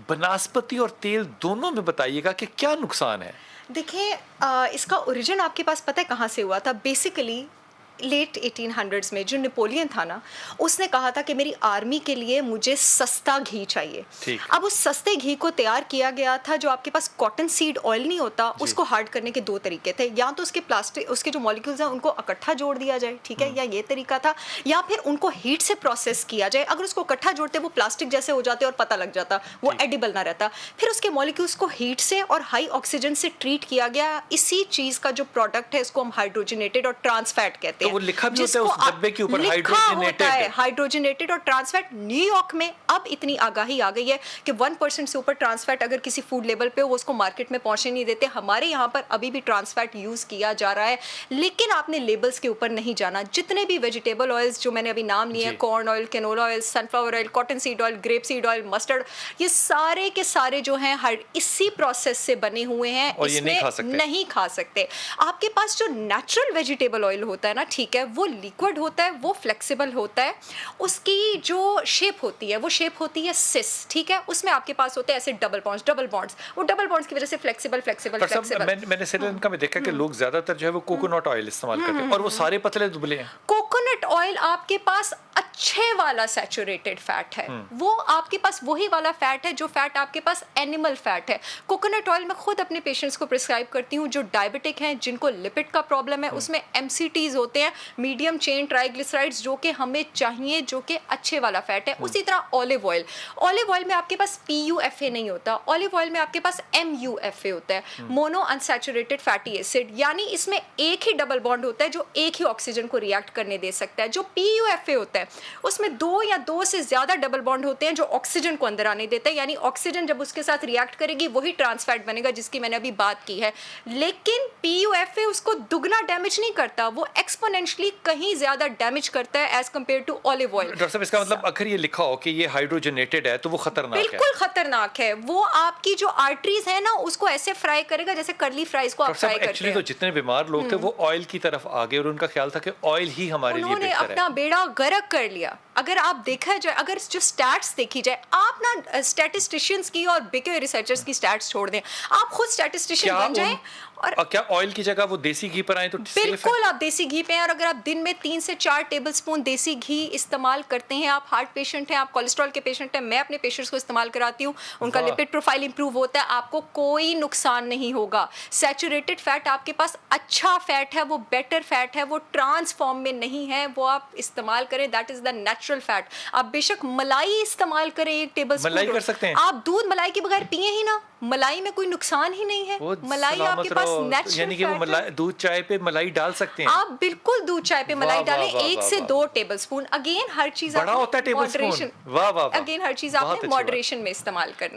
बनास्पति और तेल दोनों में बताइएगा कि क्या नुकसान है? देखिए, इसका ओरिजिन आपके पास पता है कहाँ से हुआ था? बेसिकली लेट 1800s में जो नेपोलियन था ना, उसने कहा था कि मेरी आर्मी के लिए मुझे सस्ता घी चाहिए। ठीक। अब उस सस्ते घी को तैयार किया गया था, जो आपके पास कॉटन सीड ऑयल नहीं होता, उसको हार्ड करने के दो तरीके थे। या तो उसके प्लास्टिक, उसके जो मॉलिक्यूल्स हैं उनको इकट्ठा जोड़ दिया जाए, ठीक है, या ये तरीका था, या फिर उनको हीट से प्रोसेस किया जाए। अगर उसको इकट्ठा जोड़ते वो प्लास्टिक जैसे हो जाते और पता लग जाता, वो एडिबल ना रहता। फिर उसके मॉलिक्यूल्स को हीट से और हाई ऑक्सीजन से ट्रीट किया गया। इसी चीज का जो प्रोडक्ट है इसको हम हाइड्रोजनेटेड और ट्रांस फैट कहते हैं। तो वो लिखा भी होता है उस डब्बे के ऊपर, हाइड्रोजनेटेड और ट्रांस फैट। न्यूयॉर्क में अब इतनी आगाही आ गई है कि 1% से ऊपर ट्रांस फैट अगर किसी फूड लेबल पे, वो उसको मार्केट में पहुंचने नहीं देते। हमारे यहाँ पर अभी भी ट्रांस फैट यूज किया जा रहा है, लेकिन आपने लेबल्स के ऊपर नहीं जाना। जितने भी वेजिटेबल ऑयल्स जो मैंने अभी नाम लिए हैं, corn oil, canola oil, sunflower oil, cotton seed oil, grape seed oil, mustard, ये सारे के सारे जो हैं इसी प्रोसेस से बने हुए हैं। और इसमें नहीं खा सकते। आपके पास जो नेचुरल वेजिटेबल ऑयल होता है ना, ठीक है, वो लिक्विड होता है, वो फ्लेक्सिबल होता है। उसकी जो शेप होती है वो शेप होती है सिस, ठीक है। उसमें आपके पास होते हैं ऐसे डबल बॉन्ड्स। वो डबल बॉन्ड्स की वजह से फ्लेक्सिबल। मैंने श्रीलंका में देखा कि लोग ज्यादातर जो है वो कोकोनट ऑयल इस्तेमाल करते हैं और वो सारे पतले दुबले हैं। कोकोनट ऑयल आपके पास अच्छे वाला सैचुरेटेड फैट है, वो आपके पास वही वाला फैट है जो फैट आपके पास एनिमल फैट है। कोकोनट ऑयल मैं खुद अपने पेशेंट्स को प्रिस्क्राइब करती हूँ जो डायबिटिक हैं, जिनको लिपिड का प्रॉब्लम है। उसमें MCTs होते हैं, मीडियम चेन ट्राइग्लिसराइड्स, जो कि हमें चाहिए, जो कि अच्छे वाला फैट है। उसी तरह ऑलिव ऑयल में आपके पास PUFA नहीं होता, ऑलिव ऑयल में आपके पास MUFA होता है, मोनो अनसैचुरेटेड फैटी एसिड। यानी इसमें एक ही डबल बॉन्ड होता है जो एक ही ऑक्सीजन को रिएक्ट करने दे सकता है। जो PUFA होता है उसमें दो से ज्यादा डबल बॉन्ड होते हैं जो ऑक्सीजन को अंदर आने देते हैं। यानी ऑक्सीजन जब उसके साथ रिएक्ट करेगी वही ट्रांस फैट बनेगा, जिसकी मैंने अभी बात की है। लेकिन PUFA उसको दुगना डैमेज नहीं करता, वो एक्सपोनेंशियली कहीं ज्यादा डैमेज करता है as compare to olive oil. Doctor साहब, इसका मतलब अगर ये लिखा हो कि ये हाइड्रोजनेटेड है तो वो खतरनाक है? बिल्कुल खतरनाक है। वो आपकी जो आर्टरीज है ना उसको ऐसे फ्राई करेगा जैसे कर्ली फ्राइज को आप फ्राई करते हैं। एक्चुअली तो जितने बीमार लोग थे वो ऑयल की तरफ आ गए और उनका ख्याल था कि ऑयल ही हमारे लिए बेहतर है। उन्होंने अपना बेड़ा गर्क कर लिया। अगर आप देखा जाए, अगर जो स्टैट्स देखी जाए, आप ना स्टैटिस्टिशियंस की और बिके रिसर्चर्स की स्टैट्स छोड़ दें, आप खुद स्टैटिस्टिशियन बन जाएं। और क्या ऑयल की जगह वो देसी घी पर आए तो बिल्कुल आप देसी घी पे हैं। और अगर आप दिन में 3 से 4 टेबलस्पून देसी घी इस्तेमाल करते हैं, आप हार्ट पेशेंट हैं, आप कोलेस्ट्रॉल के पेशेंट हैं, मैं अपने पेशेंट्स को इस्तेमाल कराती हूँ, उनका लिपिड प्रोफाइल इंप्रूव होता है, आपको कोई नुकसान नहीं होगा। सैचुरेटेड फैट आपके पास अच्छा फैट है, वो बेटर फैट है, वो ट्रांस फॉर्म में नहीं है, वो आप इस्तेमाल करें, that is the natural fat. आप बेशक मलाई इस्तेमाल करें 1 टेबलस्पून, मलाई कर सकते हैं। आप दूध मलाई के बगैर पिए ही ना, मलाई में कोई नुकसान ही नहीं है। मलाई आपके पास नेचुरल, यानी कि वो मलाई, दूध चाय पे मलाई डाल सकते हैं। आप बिल्कुल दूध चाय पे मलाई डालें 1 से 2 टेबलस्पून। अगेन हर चीज बड़ा होता है टेबलस्पून। अगेन हर चीज आपने मॉडरेशन में इस्तेमाल करनी।